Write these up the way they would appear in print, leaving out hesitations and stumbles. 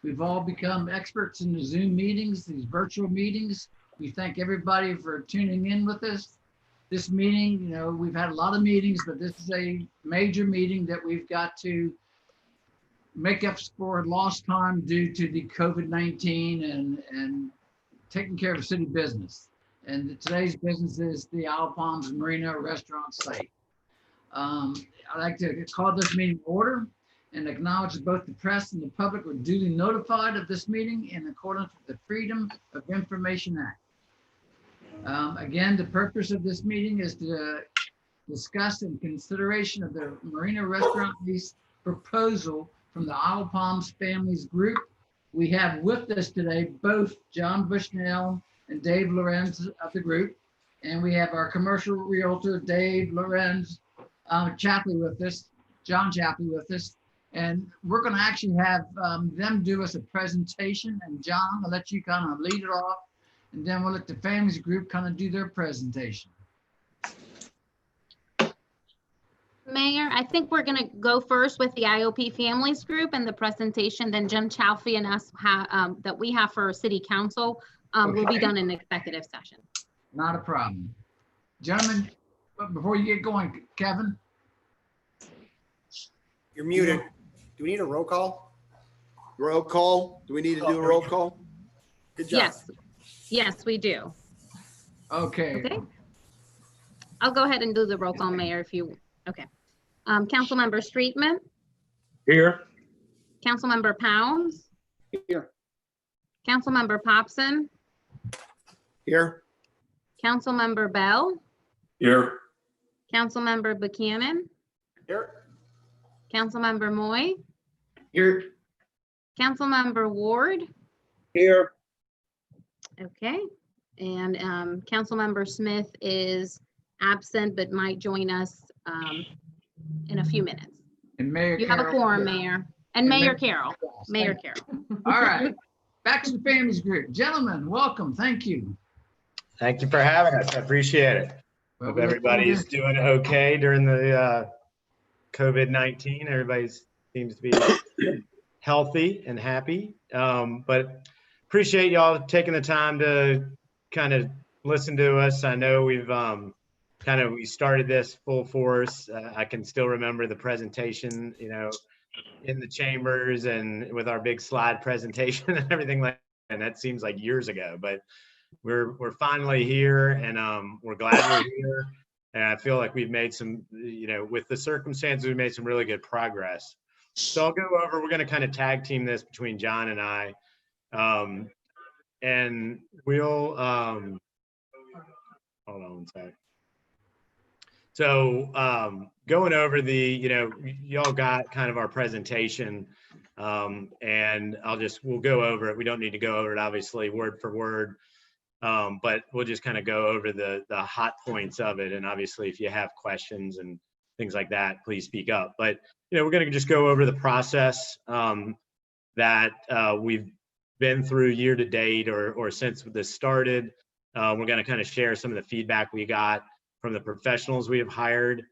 We've all become experts in the Zoom meetings, these virtual meetings. We thank everybody for tuning in with us. This meeting, we've had a lot of meetings, but this is a major meeting that we've got to make up for lost time due to the COVID-19 and taking care of city business. And today's business is the Isle Palms Marina restaurant site. I'd like to call this meeting to order and acknowledge that both the press and the public were duly notified of this meeting in accordance with the Freedom of Information Act. Again, the purpose of this meeting is to discuss in consideration of the Marina restaurant lease proposal from the Isle Palms Families Group. We have with us today both John Bushnell and Dave Lorenz of the group, and we have our commercial realtor Dave Lorenz Chapley with us, John Chapley with us, and we're going to actually have them do us a presentation. And John, I'll let you kind of lead it off, and then we'll let the Families Group kind of do their presentation. Mayor, I think we're going to go first with the IOP Families Group and the presentation. Then Jim Chalfie and us that we have for City Council will be done in executive session. Not a problem. Gentlemen, before you get going, Kevin. You're muted. Do we need a roll call? Roll call? Do we need to do a roll call? Good job. Yes. Yes, we do. Okay. Okay. I'll go ahead and do the roll call, Mayor, if you, okay. Councilmember Streetman. Here. Councilmember Pounds. Here. Councilmember Popson. Here. Councilmember Bell. Here. Councilmember Buchanan. Here. Councilmember Moy. Here. Councilmember Ward. Here. Okay. And Councilmember Smith is absent but might join us in a few minutes. And Mayor You Carroll. have a quorum, Mayor. And Mayor Carroll. Mayor Carroll. All right. Back to the Families Group. Gentlemen, welcome. Thank you. Thank you for having us. I appreciate it. Well, Hope we look everybody's forward doing okay during the COVID-19. Everybody seems to be healthy and happy. But appreciate y'all taking the time to kind of listen to us. I know we've we started this full force. I can still remember the presentation, in the chambers and with our big slide presentation and everything like that. And that seems like years ago, but we're finally here, and we're glad we're here. And I feel like we've made some, with the circumstances, we've made some really good progress. So I'll go over, we're going to kind of tag team this between John and I. And we'll, hold on one sec. So going over the, y'all got kind of our presentation, and we'll go over it. We don't need to go over it, obviously, word for word, but we'll just kind of go over the hot points of it. And obviously, if you have questions and things like that, please speak up. But, we're going to just go over the process that we've been through year to date or since this started. We're going to kind of share some of the feedback we got from the professionals we have hired.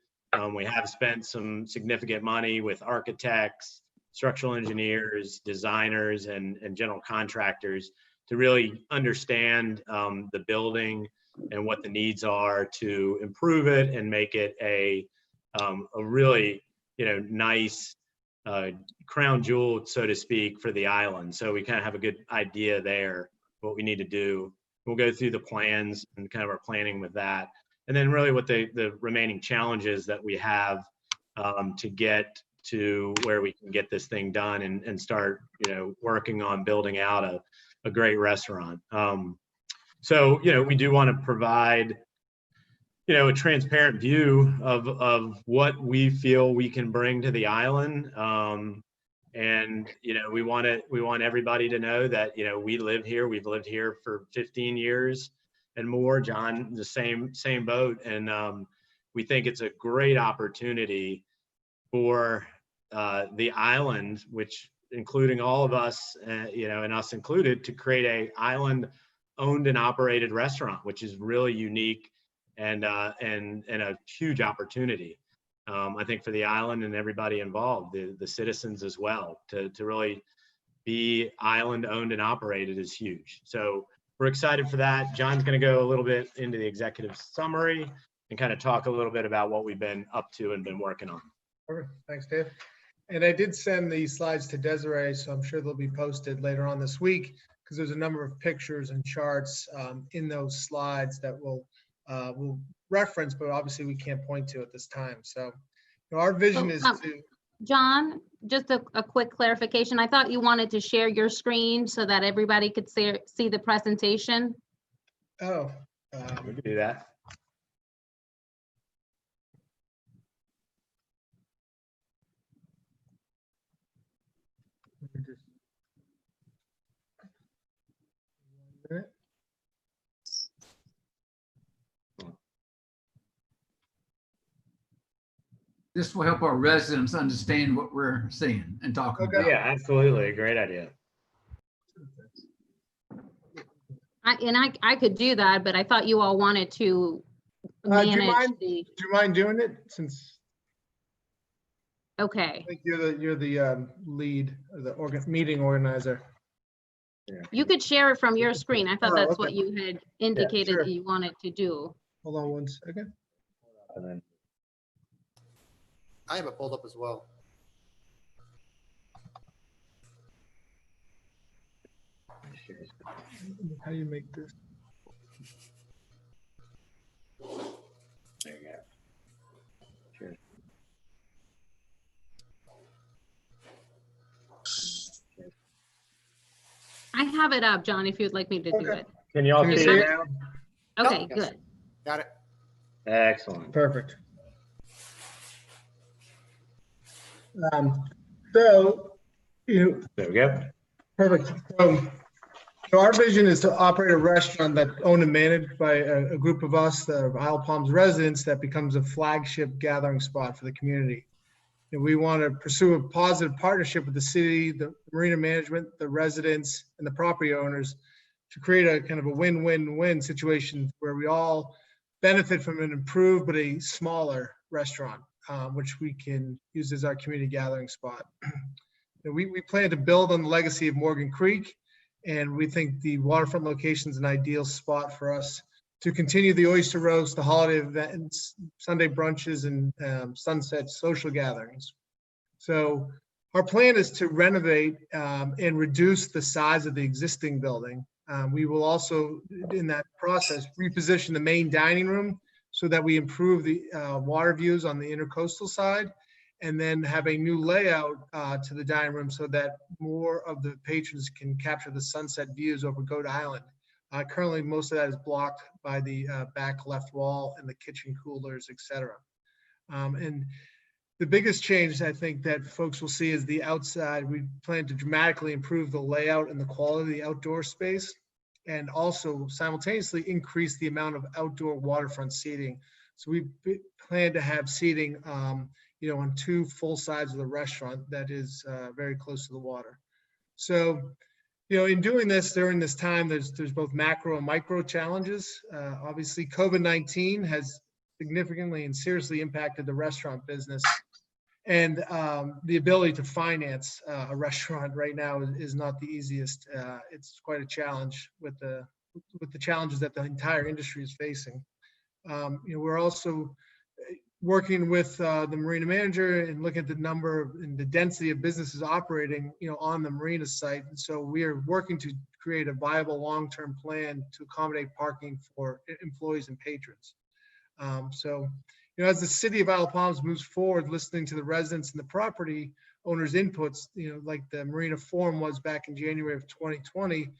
We have spent some significant money with architects, structural engineers, designers, and general contractors to really understand the building and what the needs are to improve it and make it a really nice crown jewel, so to speak, for the island. So we kind of have a good idea there what we need to do. We'll go through the plans and kind of our planning with that. And then really what the remaining challenges that we have to get to where we can get this thing done and start, working on building out a great restaurant. So, we do want to provide, a transparent view of what we feel we can bring to the island. And, we want everybody to know that, we live here. We've lived here for 15 years and more. John, the same boat. And we think it's a great opportunity for the island, which including all of us, and us included, to create a island owned and operated restaurant, which is really unique and a huge opportunity. I think for the island and everybody involved, the citizens as well, to really, be island owned and operated is huge. So we're excited for that. John's going to go a little bit into the executive summary and kind of talk a little bit about what we've been up to and been working on. Perfect. Thanks, Dave. And I did send the slides to Desiree, so I'm sure they'll be posted later on this week, because there's a number of pictures and charts in those slides that we'll reference, but obviously we can't point to at this time. So our vision is to. John, just a quick clarification. I thought you wanted to share your screen so that everybody could see the presentation. Oh. We can do that. This will help our residents understand what we're seeing and talking Okay. about. Yeah, absolutely. Great idea. I could do that, but I thought you all wanted to Do you manage do you mind doing it, since Okay, I think you're the lead or the meeting organizer? you could share it from your screen. I thought Oh, that's what okay. you had indicated sure. that you wanted to do. Hold on one second. And then I have it pulled up as well. How do you make this? there you go. Sure. I have it up, John, if you'd like me to do Okay. it. Can you all Can you see see it it? now? Okay, Yes. good. Got it. Excellent. Perfect. So, There we go. perfect. So our vision is to operate a restaurant that's owned and managed by a group of us, the Isle Palms residents, that becomes a flagship gathering spot for the community. And we want to pursue a positive partnership with the city, the marina management, the residents, and the property owners to create a kind of a win-win-win situation where we all benefit from an improved but a smaller restaurant, which we can use as our community gathering spot. And we plan to build on the legacy of Morgan Creek, and we think the waterfront location is an ideal spot for us to continue the oyster roast, the holiday events, Sunday brunches, and sunset social gatherings. So our plan is to renovate and reduce the size of the existing building. We will also, in that process, reposition the main dining room so that we improve the water views on the intercoastal side, and then have a new layout to the dining room so that more of the patrons can capture the sunset views over Goat Island. Currently, most of that is blocked by the back left wall and the kitchen coolers, et cetera. And the biggest change I think that folks will see is the outside. We plan to dramatically improve the layout and the quality of the outdoor space, and also simultaneously increase the amount of outdoor waterfront seating. So we plan to have seating on two full sides of the restaurant that is very close to the water. So, in doing this during this time, there's both macro and micro challenges. Obviously, COVID-19 has significantly and seriously impacted the restaurant business, and the ability to finance a restaurant right now is not the easiest. It's quite a challenge with the challenges that the entire industry is facing. We're also working with the marina manager and looking at the number and the density of businesses operating, on the marina site. And so we are working to create a viable long-term plan to accommodate parking for employees and patrons. As the city of Isle Palms moves forward, listening to the residents and the property owners' inputs, like the Marina Forum was back in January of 2020,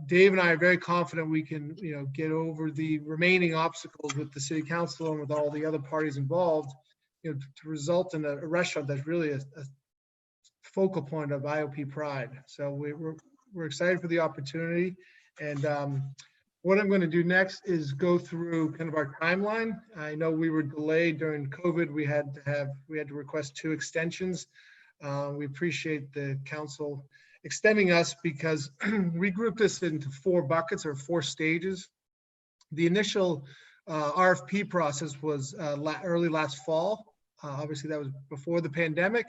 Dave and I are very confident we can, get over the remaining obstacles with the city council and with all the other parties involved, to result in a restaurant that's really a focal point of IOP pride. So we're excited for the opportunity. And what I'm going to do next is go through kind of our timeline. I know we were delayed during COVID. We had to request 2 extensions. We appreciate the council extending us because we grouped this into 4 buckets or 4 stages. The initial RFP process was early last fall. Obviously, that was before the pandemic.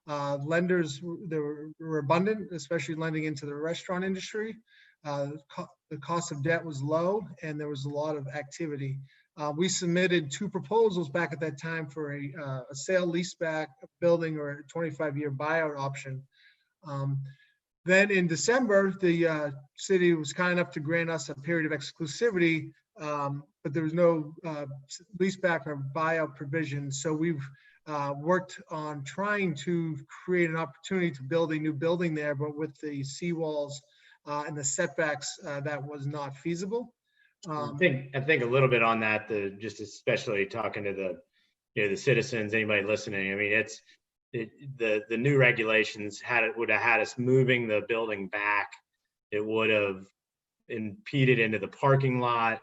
Lenders, were abundant, especially lending into the restaurant industry. The cost of debt was low and there was a lot of activity. We submitted 2 proposals back at that time for a sale leaseback building or a 25-year buyout option. Then in December, the city was kind enough to grant us a period of exclusivity, but there was no leaseback or buyout provision. So we've worked on trying to create an opportunity to build a new building there, but with the seawalls and the setbacks, that was not feasible. I think a little bit on that, just especially talking to the citizens, anybody listening. I mean, the new regulations would have had us moving the building back. It would have impeded into the parking lot,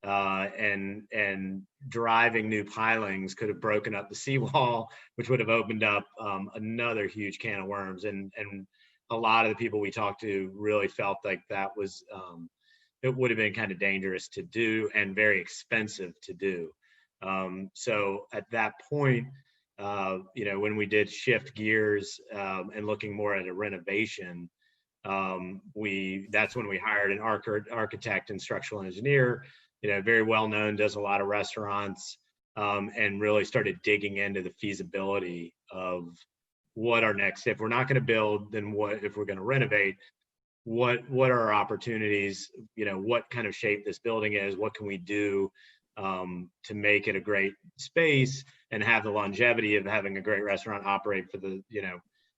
and driving new pilings could have broken up the seawall, which would have opened up another huge can of worms. And a lot of the people we talked to really felt like that was it would have been kind of dangerous to do and very expensive to do. So at that point, when we did shift gears and looking more at a renovation, that's when we hired an architect and structural engineer, very well known, does a lot of restaurants, and really started digging into the feasibility of what our next, if we're not going to build, then what, if we're going to renovate, what are our opportunities, what kind of shape this building is, what can we do to make it a great space and have the longevity of having a great restaurant operate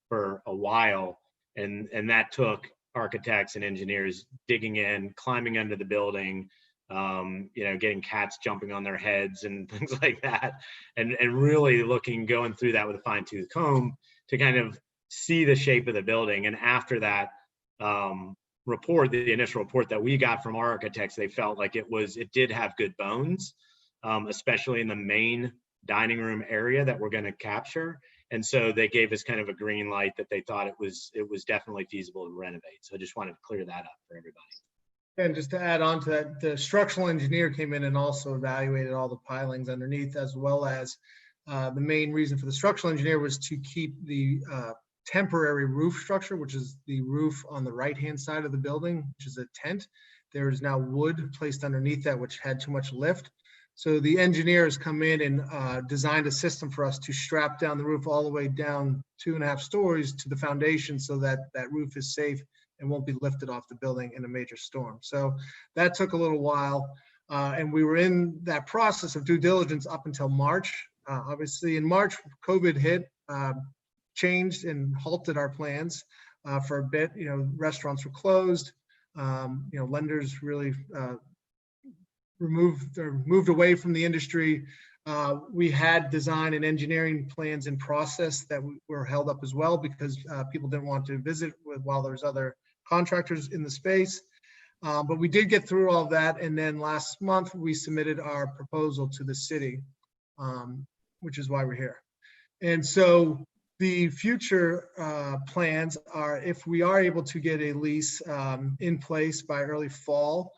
for a while. And that took architects and engineers digging in, climbing under the building, getting cats jumping on their heads and things like that, and really going through that with a fine-tooth comb to kind of see the shape of the building. And after that the initial report that we got from our architects, they felt like it did have good bones, especially in the main dining room area that we're going to capture. And so they gave us kind of a green light that they thought it was definitely feasible to renovate. So I just wanted to clear that up for everybody. And just to add on to that, the structural engineer came in and also evaluated all the pilings underneath, as well as the main reason for the structural engineer was to keep the temporary roof structure, which is the roof on the right-hand side of the building, which is a tent. There is now wood placed underneath that, which had too much lift. So the engineers come in and designed a system for us to strap down the roof all the way down 2.5 stories to the foundation so that that roof is safe and won't be lifted off the building in a major storm. So that took a little while. And we were in that process of due diligence up until March. Obviously in March, COVID hit, changed and halted our plans for a bit. Restaurants were closed. Lenders really moved away from the industry. We had design and engineering plans in process that were held up as well because people didn't want to visit while there's other contractors in the space. But we did get through all of that. And then last month we submitted our proposal to the city, which is why we're here. And so the future plans are, if we are able to get a lease in place by early fall,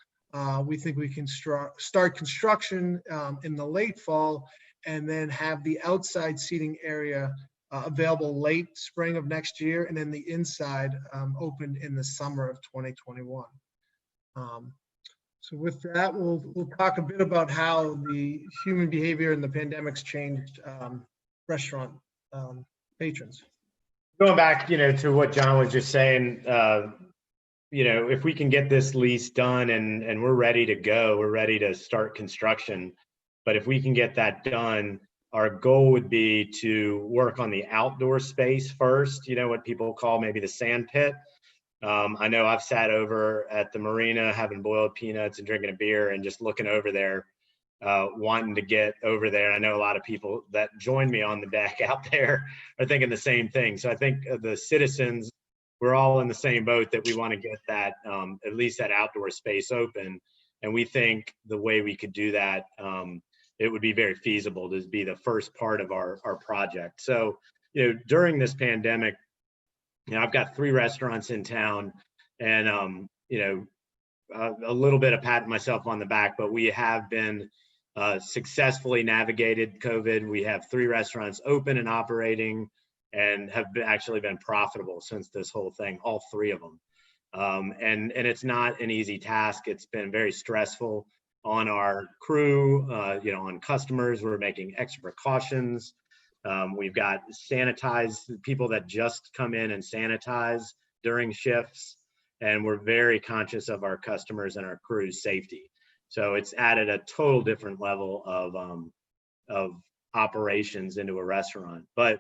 we think we can start construction in the late fall and then have the outside seating area available late spring of next year, and then the inside open in the summer of 2021. So with that, we'll talk a bit about how the human behavior and the pandemic's changed restaurant patrons. Going back, to what John was just saying, if we can get this lease done and we're ready to go, we're ready to start construction. But if we can get that done, our goal would be to work on the outdoor space first, what people call maybe the sand pit. I know I've sat over at the Marina having boiled peanuts and drinking a beer and just looking over there, wanting to get over there. I know a lot of people that join me on the deck out there are thinking the same thing. So I think the citizens, we're all in the same boat that we want to get that, at least that outdoor space open. And we think the way we could do that, it would be very feasible to be the first part of our project. So, during this pandemic, I've got 3 restaurants in town and, a little bit of patting myself on the back, but we have been successfully navigated COVID. We have 3 restaurants open and operating, and have actually been profitable since this whole thing, all three of them. And it's not an easy task. It's been very stressful on our crew, on customers. We're making extra precautions. We've got sanitized people that just come in and sanitize during shifts. And we're very conscious of our customers and our crew's safety. So it's added a total different level of operations into a restaurant. But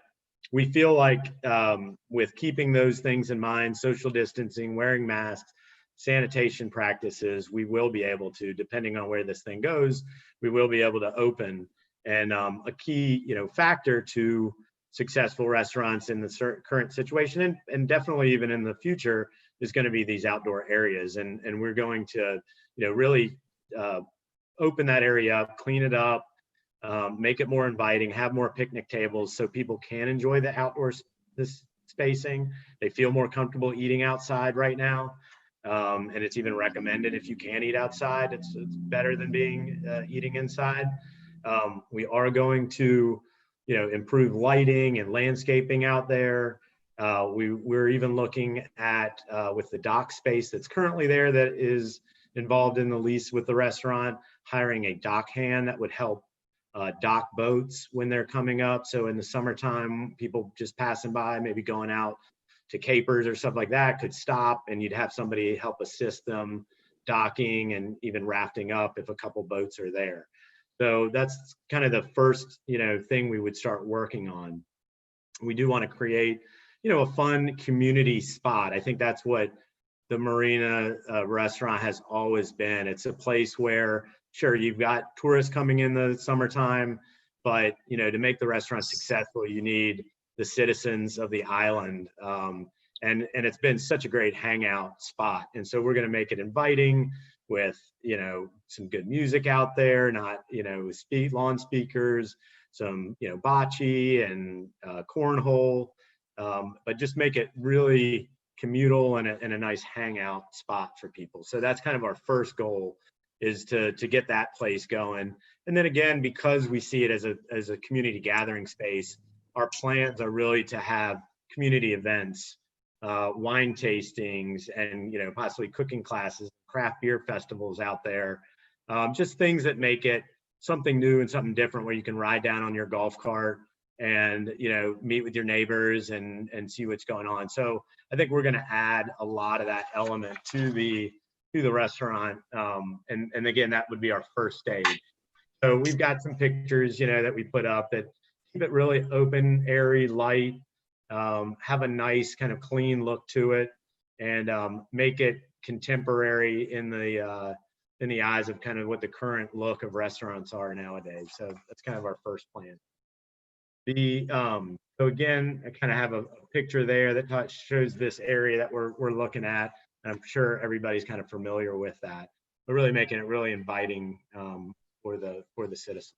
we feel like with keeping those things in mind, social distancing, wearing masks, sanitation practices, we will be able to, depending on where this thing goes, we will be able to open. And a key, factor to successful restaurants in the current situation, and definitely even in the future, is going to be these outdoor areas. And we're going to, really open that area up, clean it up, make it more inviting, have more picnic tables so people can enjoy the outdoors, this spacing. They feel more comfortable eating outside right now. And it's even recommended if you can eat outside, it's better than eating inside. We are going to, improve lighting and landscaping out there. We're even looking at, with the dock space that's currently there that is involved in the lease with the restaurant, hiring a dock hand that would help dock boats when they're coming up. So in the summertime, people just passing by, maybe going out to capers or stuff like that, could stop, and you'd have somebody help assist them docking and even rafting up if a couple boats are there. So that's kind of the first, thing we would start working on. We do want to create, a fun community spot. I think that's what the Marina restaurant has always been. It's a place where, sure, you've got tourists coming in the summertime, but, to make the restaurant successful, you need the citizens of the island. And it's been such a great hangout spot. And so we're going to make it inviting with, some good music out there, not, lawn speakers, some, bocce and cornhole, but just make it really communal and a nice hangout spot for people. So that's kind of our first goal, is to get that place going. And then again, because we see it as a community gathering space, our plans are really to have community events, wine tastings, and possibly cooking classes, craft beer festivals out there, just things that make it something new and something different, where you can ride down on your golf cart and meet with your neighbors and see what's going on. So I think we're going to add a lot of that element to the restaurant, and again, that would be our first stage. So we've got some pictures that we put up that keep it really open, airy, light, have a nice kind of clean look to it, and make it contemporary in the eyes of kind of what the current look of restaurants are nowadays. So that's kind of our first plan. So again, I kind of have a picture there that shows this area that we're looking at. And I'm sure everybody's kind of familiar with that, but really making it really inviting for the citizens.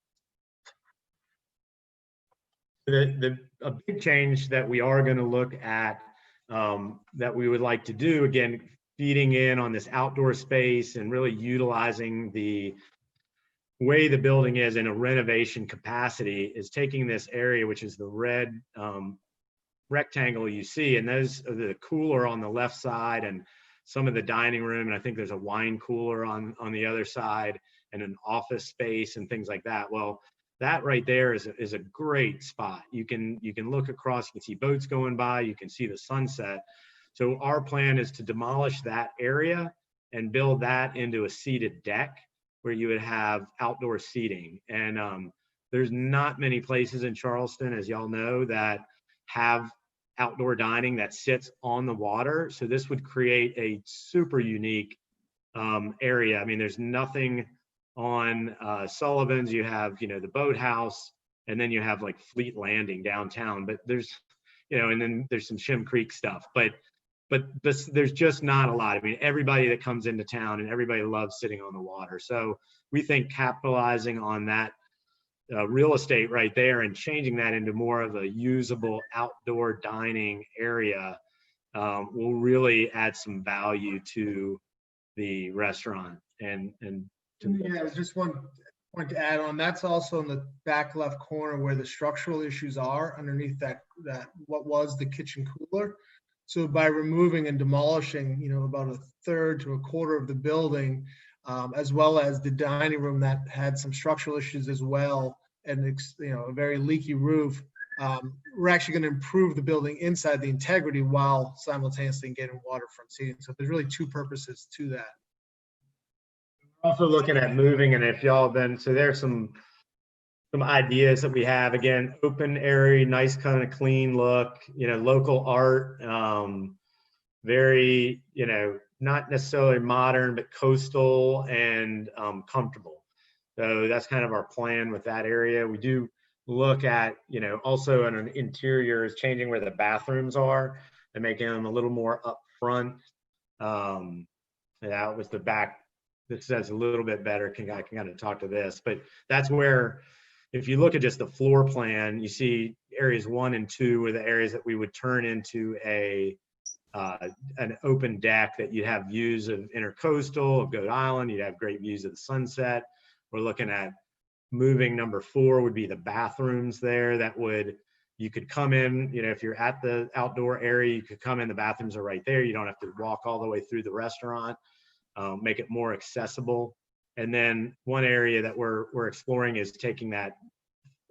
A big change that we are going to look at, that we would like to do, again, feeding in on this outdoor space and really utilizing the way the building is in a renovation capacity, is taking this area, which is the red rectangle you see, and those are the cooler on the left side and some of the dining room, and I think there's a wine cooler on the other side, and an office space and things like that. Well, that right there is a great spot. You can look across, you can see boats going by, you can see the sunset. So our plan is to demolish that area and build that into a seated deck where you would have outdoor seating. And there's not many places in Charleston, as y'all know, that have outdoor dining that sits on the water. So this would create a super unique area. I mean, there's nothing on Sullivan's. You have, the boathouse, and then you have like Fleet Landing downtown, but there's, and then there's some Shem Creek stuff, but there's just not a lot. I mean, everybody that comes into town and everybody loves sitting on the water. So we think capitalizing on that real estate right there and changing that into more of a usable outdoor dining area will really add some value to the restaurant. And Yeah, I was just one. point to add on, that's also in the back left corner where the structural issues are underneath that what was the kitchen cooler. So by removing and demolishing, about a third to a quarter of the building, as well as the dining room that had some structural issues as well, and a very leaky roof, we're actually going to improve the building inside the integrity while simultaneously getting waterfront seating. So there's really two purposes to that. Also looking at moving, and if y'all been, so there's some ideas that we have. Again, open area, nice kind of clean look, local art, very, not necessarily modern, but coastal and comfortable. So that's kind of our plan with that area. We do look at, also in an interior is changing where the bathrooms are and making them a little more up front. That was the back. This says a little bit better. I can kind of talk to this, but that's where, if you look at just the floor plan, you see areas 1 and 2 were the areas that we would turn into an open deck that you'd have views of Intercoastal, of Goat Island. You'd have great views of the sunset. We're looking at moving number 4 would be the bathrooms there. You could come in, if you're at the outdoor area, you could come in, the bathrooms are right there. You don't have to walk all the way through the restaurant. Make it more accessible. And then one area that we're exploring is taking that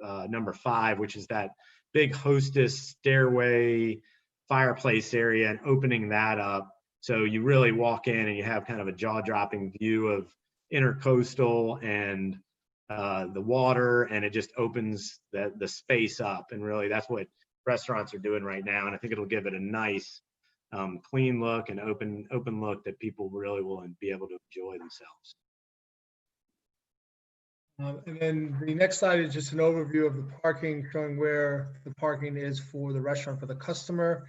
number 5, which is that big hostess stairway fireplace area, and opening that up. So you really walk in and you have kind of a jaw-dropping view of Intercoastal and the water, and it just opens the space up. And really that's what restaurants are doing right now. And I think it'll give it a nice clean look and open look that people really will be able to enjoy themselves. And then the next slide is just an overview of the parking, showing where the parking is for the restaurant for the customer.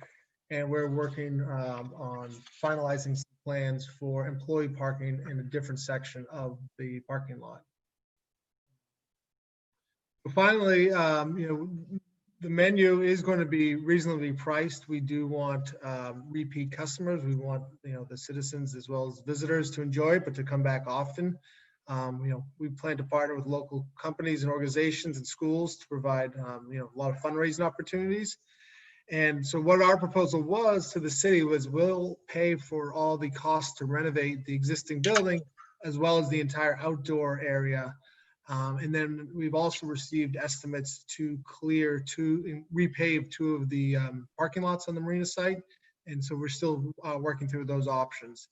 And we're working on finalizing some plans for employee parking in a different section of the parking lot. Finally, the menu is going to be reasonably priced. We do want repeat customers. We want the citizens as well as visitors to enjoy it, but to come back often. We plan to partner with local companies and organizations and schools to provide a lot of fundraising opportunities. And so what our proposal was to the city was we'll pay for all the costs to renovate the existing building as well as the entire outdoor area. And then we've also received estimates to repave 2 of the parking lots on the Marina site. And so we're still working through those options.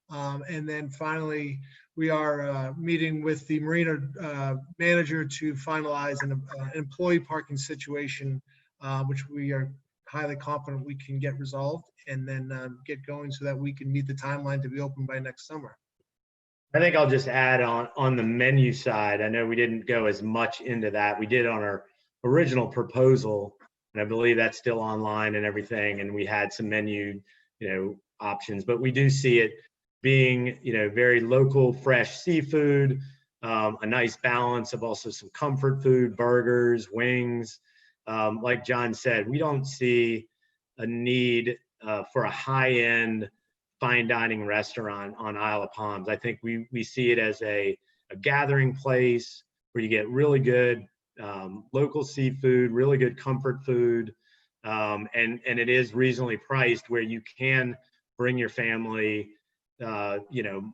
And then finally, we are meeting with the Marina manager to finalize an employee parking situation, which we are highly confident we can get resolved and then get going so that we can meet the timeline to be open by next summer. I think I'll just add on the menu side. I know we didn't go as much into that. We did on our original proposal, and I believe that's still online and everything. And we had some menu, options, but we do see it being, very local, fresh seafood, a nice balance of also some comfort food, burgers, wings. Like John said, we don't see a need for a high-end fine dining restaurant on Isle of Palms. I think we see it as a gathering place where you get really good local seafood, really good comfort food, and it is reasonably priced where you can bring your family,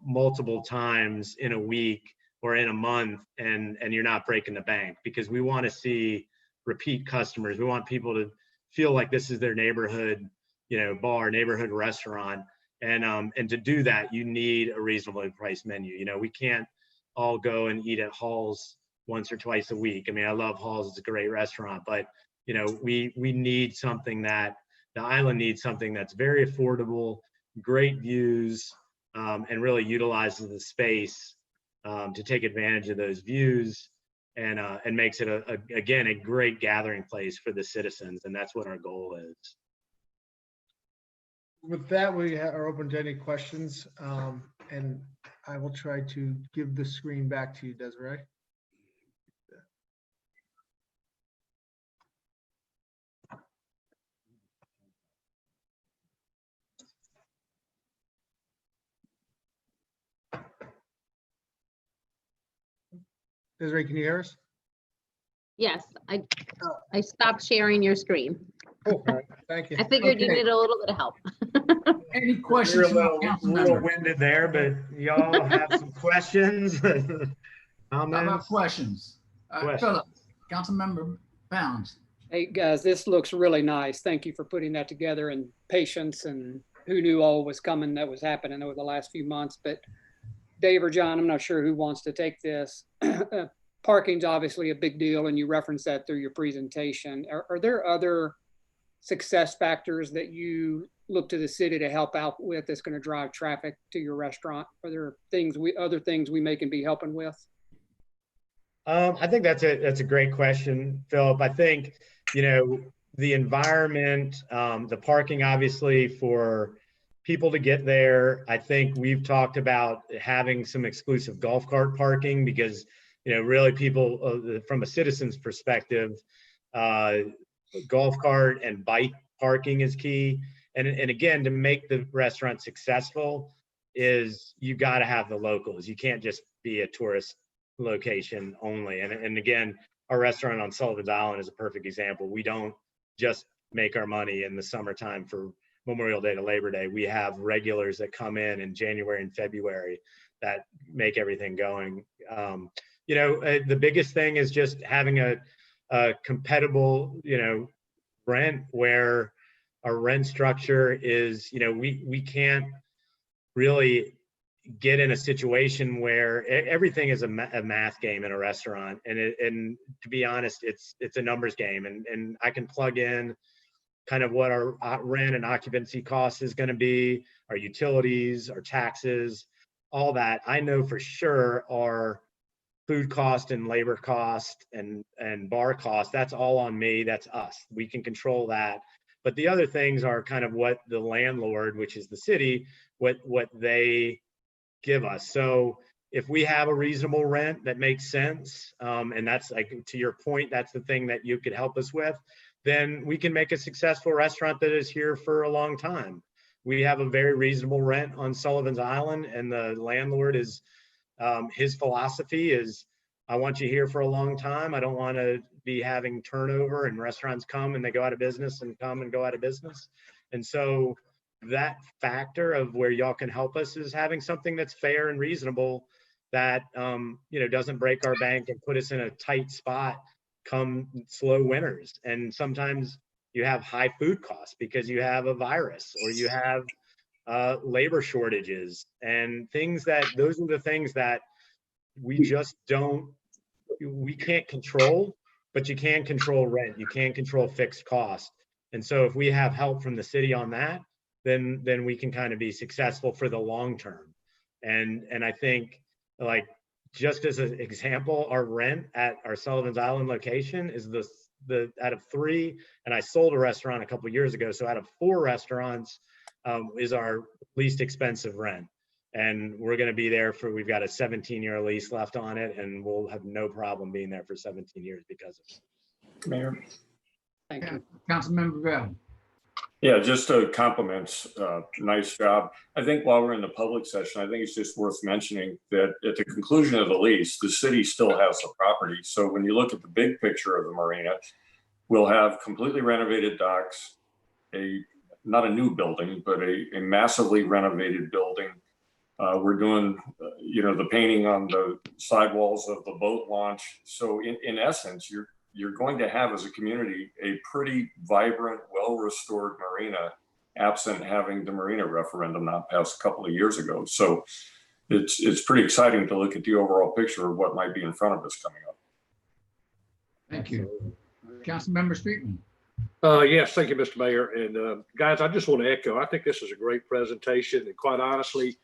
multiple times in a week or in a month, and you're not breaking the bank, because we want to see repeat customers. We want people to feel like this is their neighborhood, bar, neighborhood restaurant. And to do that, you need a reasonably priced menu. We can't all go and eat at Hall's once or twice a week. I mean, I love Hall's, it's a great restaurant, but we need something that the island needs, something that's very affordable, great views, and really utilizes the space to take advantage of those views, and makes it again a great gathering place for the citizens, and that's what our goal is. With that, we are open to any questions, and I will try to give the screen back to you, Desiree. Desiree, can you hear us? Yes, I stopped sharing your screen. Oh, all right. Thank you. I figured you Okay. needed a little bit of help. Any We're questions a from our council little members? winded there, but y'all have some questions? How about Comments? questions? Questions. Philip, Councilmember Bounds. Hey, guys, this looks really nice. Thank you for putting that together, and patience, and who knew all was coming that was happening over the last few months. But Dave or John, I'm not sure who wants to take this. Parking's obviously a big deal, and you referenced that through your presentation. Are there other success factors that you look to the city to help out with that's going to drive traffic to your restaurant? Are there other things we may can be helping with? I think that's a great question, Philip. I think, the environment, the parking, obviously, for people to get there. I think we've talked about having some exclusive golf cart parking because, really people from a citizen's perspective, golf cart and bike parking is key. And again, to make the restaurant successful is you got to have the locals. You can't just be a tourist location only. And again, our restaurant on Sullivan's Island is a perfect example. We don't just make our money in the summertime for Memorial Day to Labor Day. We have regulars that come in January and February that make everything going. The biggest thing is just having a compatible, rent where our rent structure is, we can't really get in a situation where everything is a math game in a restaurant. And to be honest, it's a numbers game. And I can plug in kind of what our rent and occupancy cost is going to be, our utilities, our taxes, all that. I know for sure our food cost and labor cost and bar cost, that's all on me. That's us. We can control that. But the other things are kind of what the landlord, which is the city, what they give us. So if we have a reasonable rent that makes sense, and that's like, to your point, that's the thing that you could help us with, then we can make a successful restaurant that is here for a long time. We have a very reasonable rent on Sullivan's Island, and the landlord is, his philosophy is, I want you here for a long time. I don't want to be having turnover and restaurants come and they go out of business and come and go out of business. And so that factor of where y'all can help us is having something that's fair and reasonable that, doesn't break our bank and put us in a tight spot come slow winters. And sometimes you have high food costs because you have a virus or you have labor shortages and those are the things that we just we can't control, but you can control rent. You can control fixed costs. And so if we have help from the city on that, then we can kind of be successful for the long term. And I think, like, just as an example, our rent at our Sullivan's Island location is the out of 3, and I sold a restaurant a couple of years ago. So out of 4 restaurants is our least expensive rent. And we're going to be there we've got a 17-year lease left on it, and we'll have no problem being there for 17 years because of it. Mayor. Thank you. Councilmember Bell. Yeah, just compliments. Nice job. I think while we're in the public session, I think it's just worth mentioning that at the conclusion of the lease, the city still has the property. So when you look at the big picture of the marina, we'll have completely renovated docks, not a new building, but a massively renovated building. We're doing, the painting on the sidewalls of the boat launch. So in essence, you're going to have, as a community, a pretty vibrant, well-restored marina, absent having the marina referendum not passed a couple of years ago. So it's pretty exciting to look at the overall picture of what might be in front of us coming up. Thank you. Councilmember Streetman. Yes, thank you, Mr. Mayor. And guys, I just want to echo, I think this is a great presentation. And quite honestly,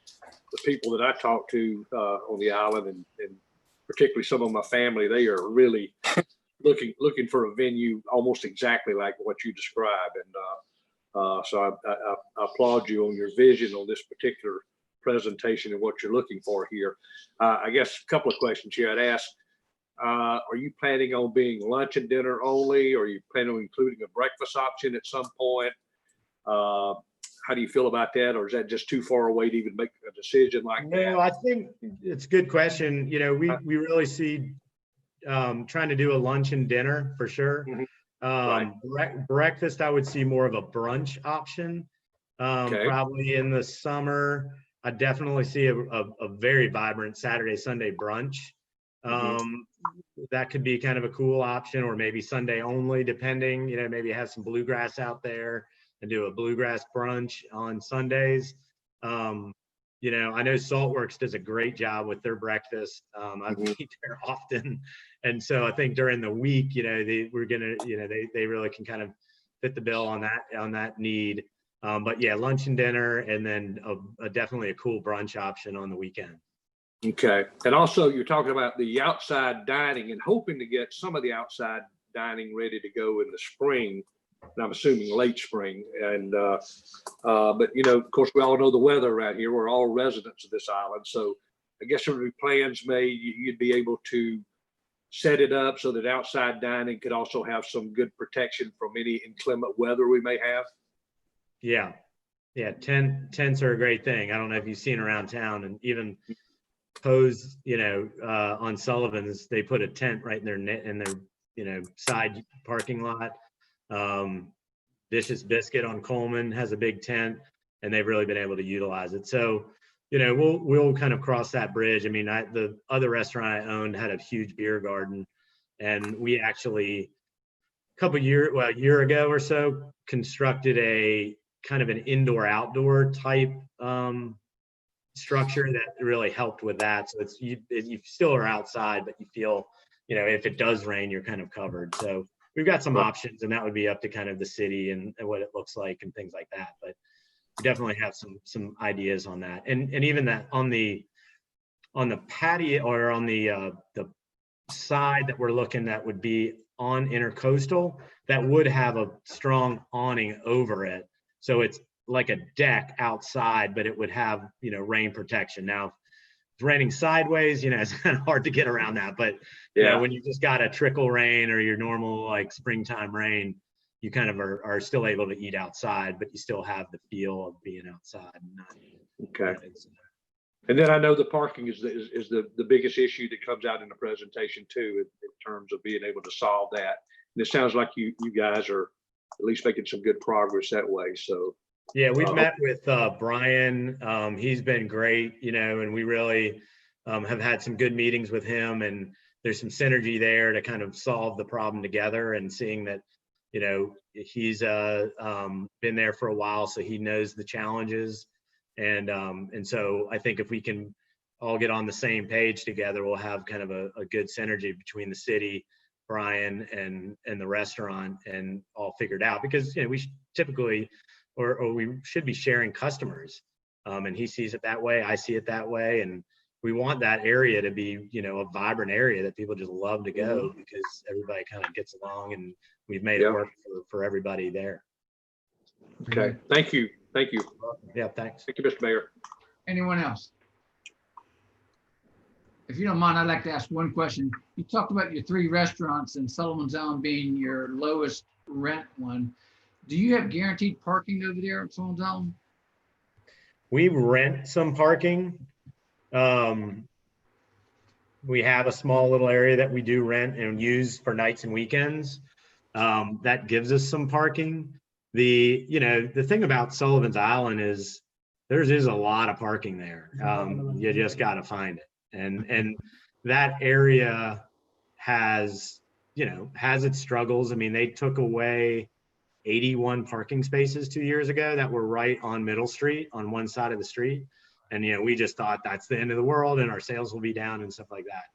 the people that I talk to on the island and particularly some of my family, they are really looking for a venue almost exactly like what you described. And so I applaud you on your vision on this particular presentation and what you're looking for here. I guess a couple of questions here. I'd ask, are you planning on being lunch and dinner only? Or are you planning on including a breakfast option at some point? How do you feel about that? Or is that just too far away to even make a decision like that? No, I think it's a good question. We really see trying to do a lunch and dinner for sure. Breakfast, I would see more of a brunch option. Okay. Probably in the summer, I definitely see a very vibrant Saturday, Sunday brunch. That could be kind of a cool option, or maybe Sunday only, depending, you know, maybe have some bluegrass out there and do a bluegrass brunch on Sundays. You know, I know Saltworks does a great job with their breakfast. I eat there often. And so I think during the week, you know, they really can kind of fit the bill on that need. But yeah, lunch and dinner, and then definitely a cool brunch option on the weekend. Okay. And also you're talking about the outside dining and hoping to get some of the outside dining ready to go in the spring. And I'm assuming late spring. And, but you know, of course, we all know the weather around here. We're all residents of this island. So I guess there would be plans made, you'd be able to set it up so that outside dining could also have some good protection from any inclement weather we may have. Yeah. Yeah. Tents are a great thing. I don't know if you've seen around town, and even Pose, you know, on Sullivan's, they put a tent right in their, you know, side parking lot. Vicious Biscuit on Coleman has a big tent, and they've really been able to utilize it. So, you know, we'll kind of cross that bridge. I mean, the other restaurant I owned had a huge beer garden, and we actually a year ago or so constructed a kind of an indoor outdoor type structure that really helped with that. So you still are outside, but you feel, you know, if it does rain, you're kind of covered. So we've got some options, and that would be up to kind of the city and what it looks like and things like that. But we definitely have some ideas on that. And even that on the patio, or on the side that we're looking, that would be on Intercoastal, that would have a strong awning over it. So it's like a deck outside, but it would have, you know, rain protection. Now, if it's raining sideways, you know, it's kind of hard to get around that. But you know, when you just got a trickle rain or your normal like springtime rain, you kind of are still able to eat outside, but you still have the feel of being outside. And not, okay. And then I know the parking is the biggest issue that comes out in the presentation too, in terms of being able to solve that. And it sounds like you guys are at least making some good progress that way. So yeah, we've met with Brian. He's been great, you know, and we really have had some good meetings with him, and there's some synergy there to kind of solve the problem together, and seeing that, you know, he's been there for a while, so he knows the challenges. And so I think if we can all get on the same page together, we'll have kind of a good synergy between the city, Brian, and the restaurant, and all figured out, because, you know, we typically, or we should be sharing customers, and he sees it that way, I see it that way, and we want that area to be, you know, a vibrant area that people just love to go, because everybody kind of gets along, and we've made it work for everybody there. Okay, thank you. Thank you. Yeah, thanks. Thank you, Mr. Mayor. Anyone else? If you don't mind, I'd like to ask one question. You talked about your 3 restaurants, and Sullivan's Island being your lowest rent one. Do you have guaranteed parking over there at Sullivan's Island? We rent some parking. We have a small little area that we do rent and use for nights and weekends. That gives us some parking. You know, the thing about Sullivan's Island is there's a lot of parking there. You just got to find it. And that area has, you know, has its struggles. I mean, they took away 81 parking spaces 2 years ago that were right on Middle Street, on one side of the street. And, you know, we just thought that's the end of the world and our sales will be down and stuff like that.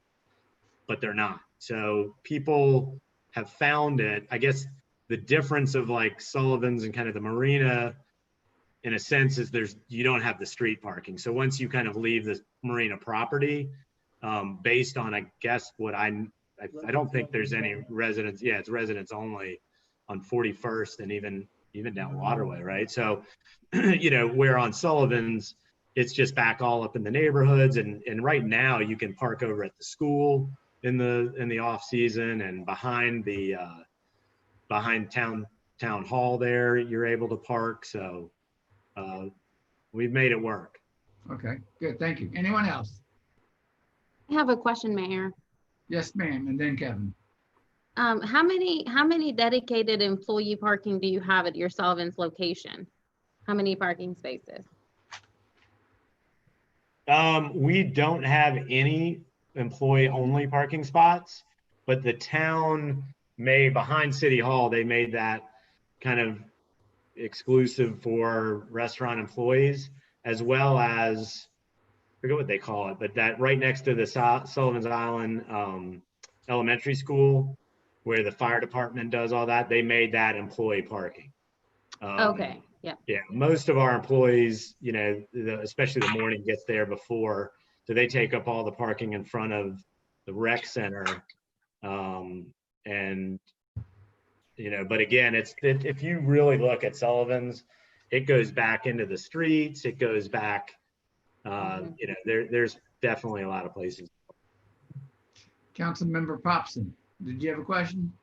But they're not. So people have found it. I guess the difference of like Sullivan's and kind of the Marina, in a sense, is you don't have the street parking. So once you kind of leave the Marina property, based on, I guess, what I don't think there's any residents. Yeah, it's residents only on 41st and even down Waterway, right? So, you know, where on Sullivan's, it's just back all up in the neighborhoods, and right now you can park over at the school in the off season, and behind town hall there you're able to park. So we've made it work. Okay, good, thank you. Anyone else? I have a question, Mayor. Yes, ma'am. And then Kevin. How many dedicated employee parking do you have at your Sullivan's location? How many parking spaces? We don't have any employee-only parking spots, but the town behind City Hall, they made that kind of exclusive for restaurant employees, as well as, I forget what they call it, but that right next to the Sullivan's Island elementary school, where the fire department does all that, they made that employee parking. Okay, yeah. Yeah, most of our employees, you know, especially the morning gets there before, so they take up all the parking in front of the rec center. And, you know, but again, if you really look at Sullivan's, it goes back into the streets, it goes back, you know, there's definitely a lot of places. Councilmember Popson, did you have a question?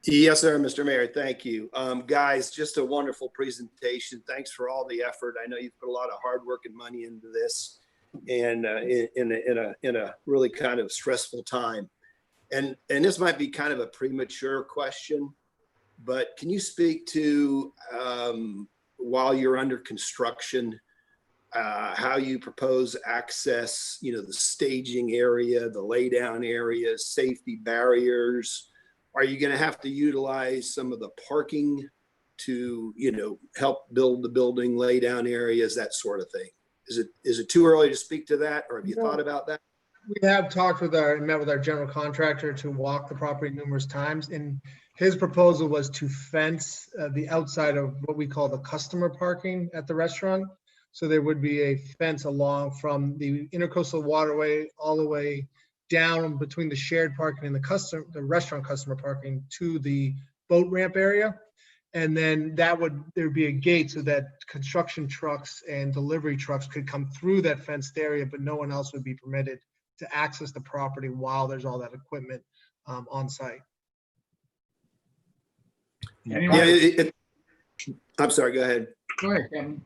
Yes, sir, Mr. Mayor. Thank you. Guys, just a wonderful presentation. Thanks for all the effort. I know you've put a lot of hard work and money into this, and in a really kind of stressful time. And this might be kind of a premature question, but can you speak to, while you're under construction, how you propose access, you know, the staging area, the laydown areas, safety barriers? Are you going to have to utilize some of the parking to, you know, help build the building, laydown areas, that sort of thing? Is it too early to speak to that, or have you thought about that? We have met with our general contractor to walk the property numerous times, and his proposal was to fence the outside of what we call the customer parking at the restaurant. So there would be a fence along from the intercoastal waterway all the way down between the shared parking and the restaurant customer parking to the boat ramp area. And then there'd be a gate so that construction trucks and delivery trucks could come through that fenced area, but no one else would be permitted to access the property while there's all that equipment on site. Yeah, I'm sorry, go ahead. Go ahead, Kevin.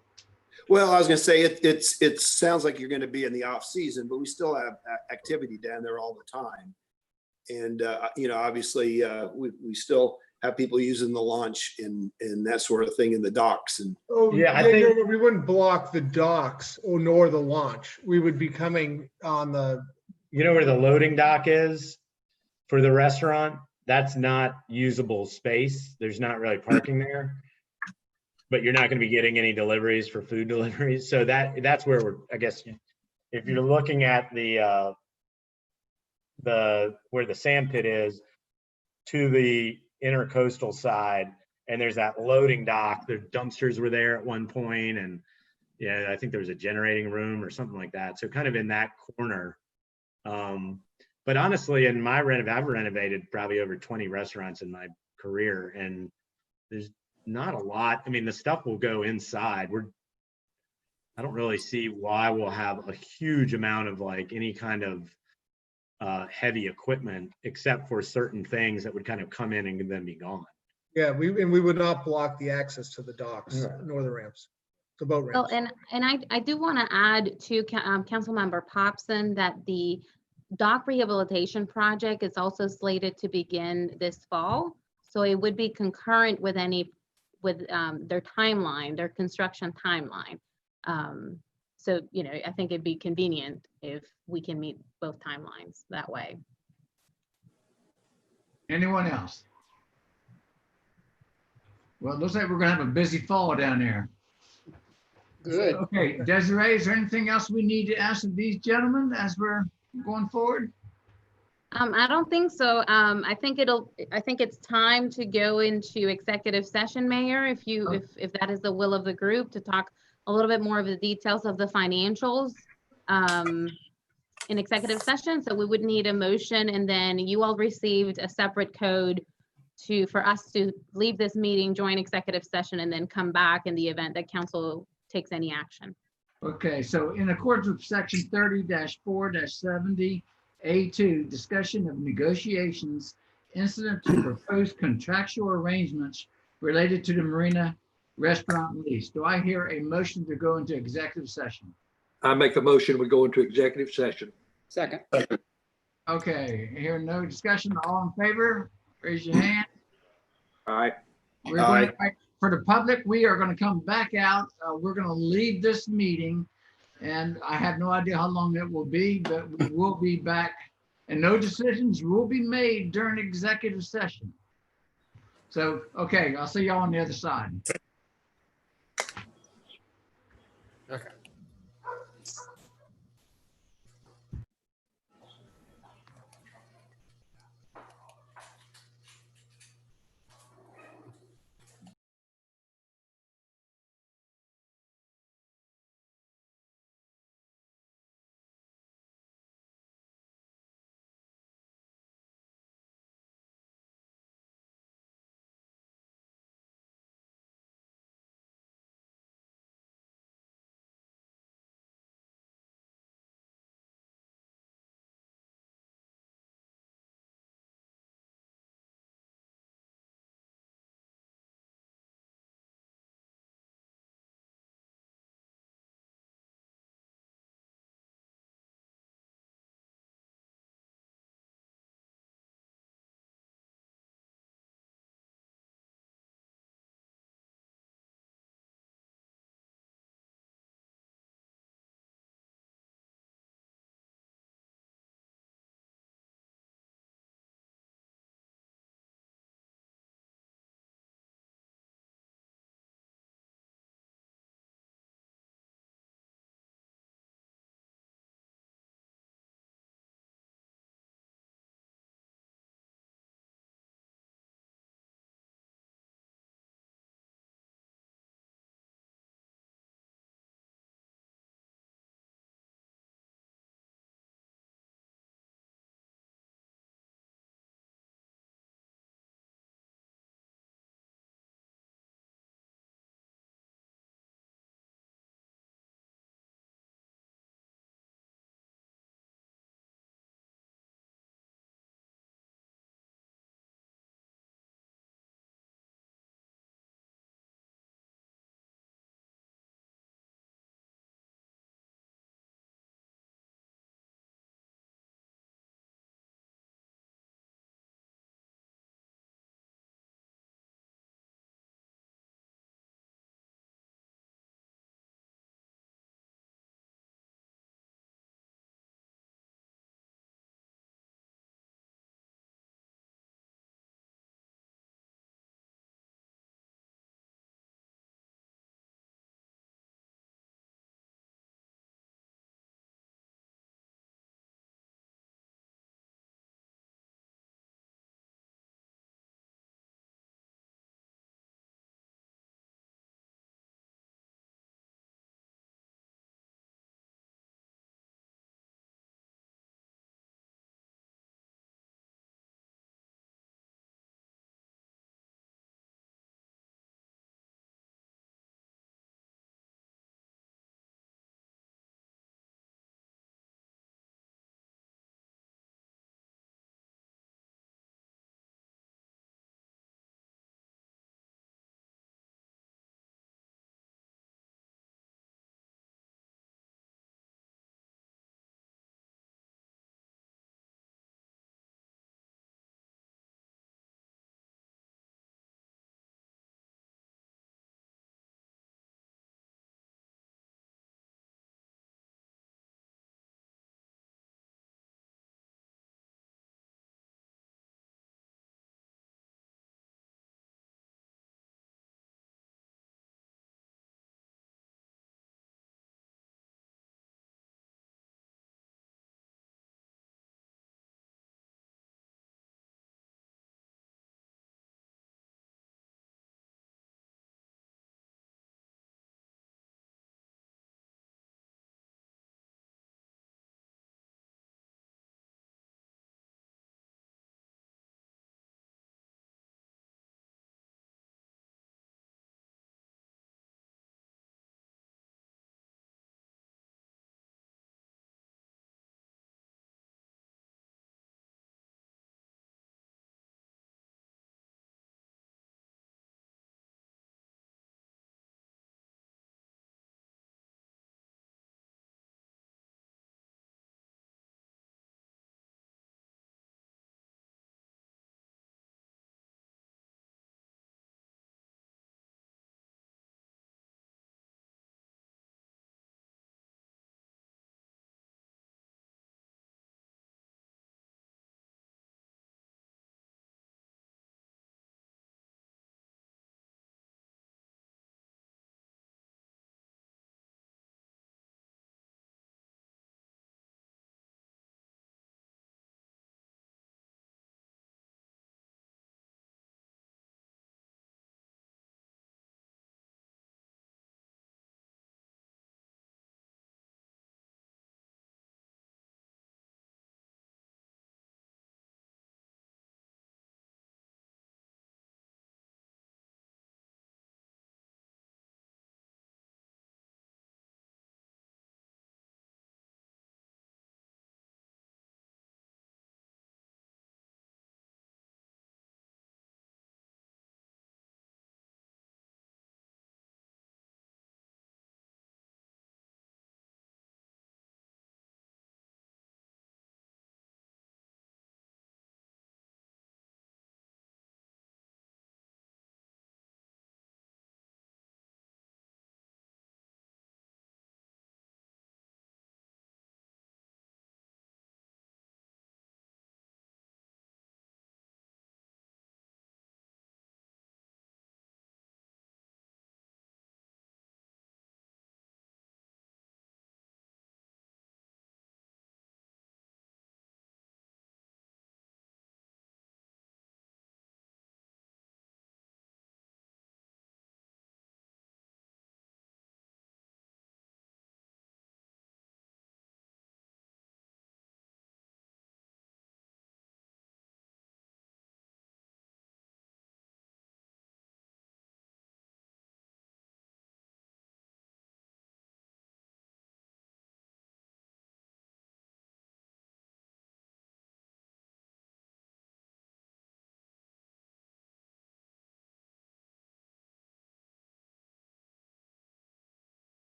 Well, I was going to say it sounds like you're going to be in the off season, but we still have activity down there all the time. And, you know, obviously we still have people using the launch and that sort of thing in the docks. And yeah, I think we wouldn't block the docks nor the launch. We would be coming on the, you know, where the loading dock is for the restaurant, that's not usable space. There's not really parking there. But you're not going to be getting any deliveries for food deliveries. So that's where we're, I guess, if you're looking at the where the sand pit is to the intercoastal side, and there's that loading dock, the dumpsters were there at one point, and yeah, I think there was a generating room or something like that. So kind of in that corner. But honestly, in my I've renovated probably over 20 restaurants in my career, and there's not a lot. I mean, the stuff will go inside. I don't really see why we'll have a huge amount of like any kind of heavy equipment, except for certain things that would kind of come in and then be gone. Yeah, we would not block the access to the docks nor the ramps, the boat ramps. Well, and I do want to add to Councilmember Popson that the dock rehabilitation project is also slated to begin this fall. So it would be concurrent with their timeline, their construction timeline. So, you know, I think it'd be convenient if we can meet both timelines that way. Anyone else? Well, it looks like we're gonna have a busy fall down there. Good. Okay, Desiree, is there anything else we need to ask of these gentlemen as we're going forward? I don't think so. I think it's time to go into executive session, Mayor, if that is the will of the group, to talk a little bit more of the details of the financials in executive session. So we would need a motion, and then you all received a separate code for us to leave this meeting, join executive session, and then come back in the event that council takes any action. Okay, so in accordance with section 30-4-70, A2, discussion of negotiations incident to proposed contractual arrangements related to the Marina restaurant lease. Do I hear a motion to go into executive session? I make a motion, we go into executive session. Second. Okay, here, no discussion, all in favor, raise your hand. All right. We're going, for the public, we are gonna come back out. We're gonna leave this meeting. And I have no idea how long it will be, but we will be back. And no decisions will be made during executive session. So, okay, I'll see y'all on the other side. Okay.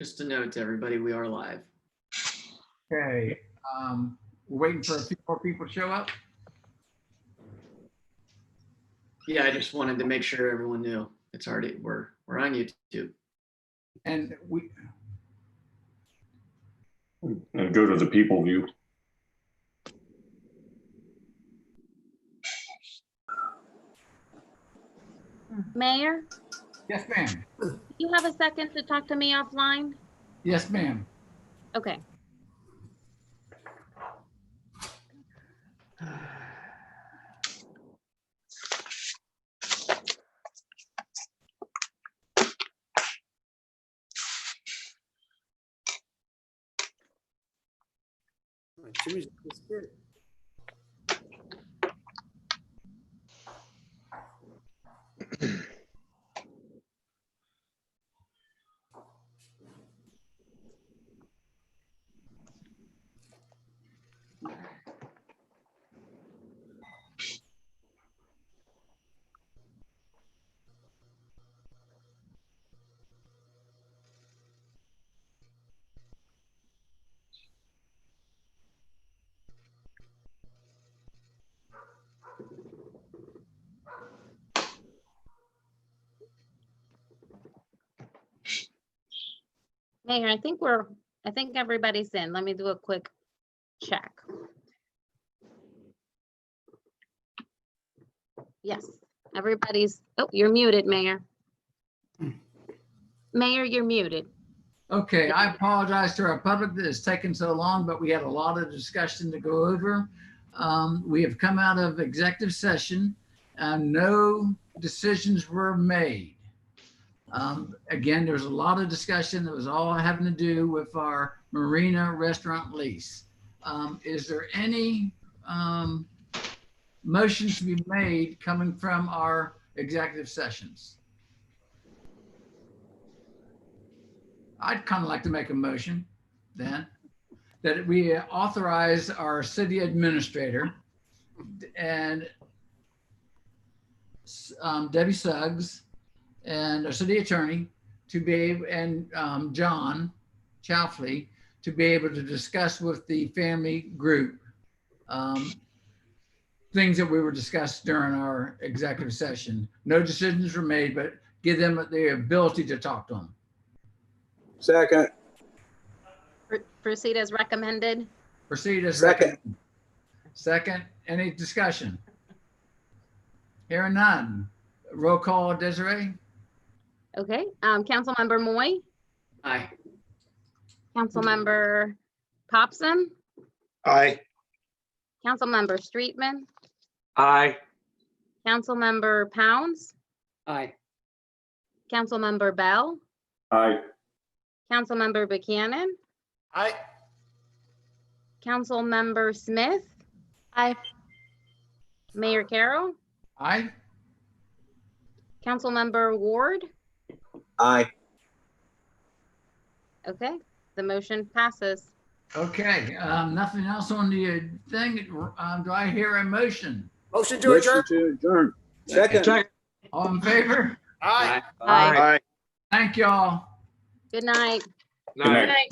just a note to everybody, we are live. Okay, we're waiting for a few more people to show up. Yeah, I just wanted to make sure everyone knew it's already, we're on YouTube. And we, And go to the people view. Mayor, yes, ma'am. do you have a second to talk to me offline? Yes, ma'am. Okay. Jimmy's disappeared. Mayor, I think everybody's in. Let me do a quick check. Yes, everybody's, oh, you're muted, Mayor. Mayor, you're muted. Okay, I apologize to our public that it's taken so long, but we had a lot of discussion to go over. We have come out of executive session and no decisions were made. Again, there's a lot of discussion that was all having to do with our Marina restaurant lease. Is there any motions to be made coming from our executive sessions? I'd kind of like to make a motion then that we authorize our city administrator and Debbie Suggs and our city attorney to be able, and John Chaffley to be able to discuss with the family group things that we were discussed during our executive session. No decisions were made, but give them the ability to talk to them. Second. Proceed as recommended. Proceed as Second. recommended. Second, any discussion? Hearing none. Roll call, Desiree? Okay, Councilmember Moy, Aye. Councilmember Popson, Aye. Councilmember Streetman, Aye. Councilmember Pounds, Aye. Councilmember Bell, Aye. Councilmember Buchanan, Aye. Councilmember Smith. Aye. Mayor Carroll, Aye. Councilmember Ward. Aye. Okay, the motion passes. Okay, nothing else on the thing. Do I hear a motion? Motion to adjourn. to adjourn. Second. All in favor? Aye. Aye. Aye. Thank y'all. Good night. Good night.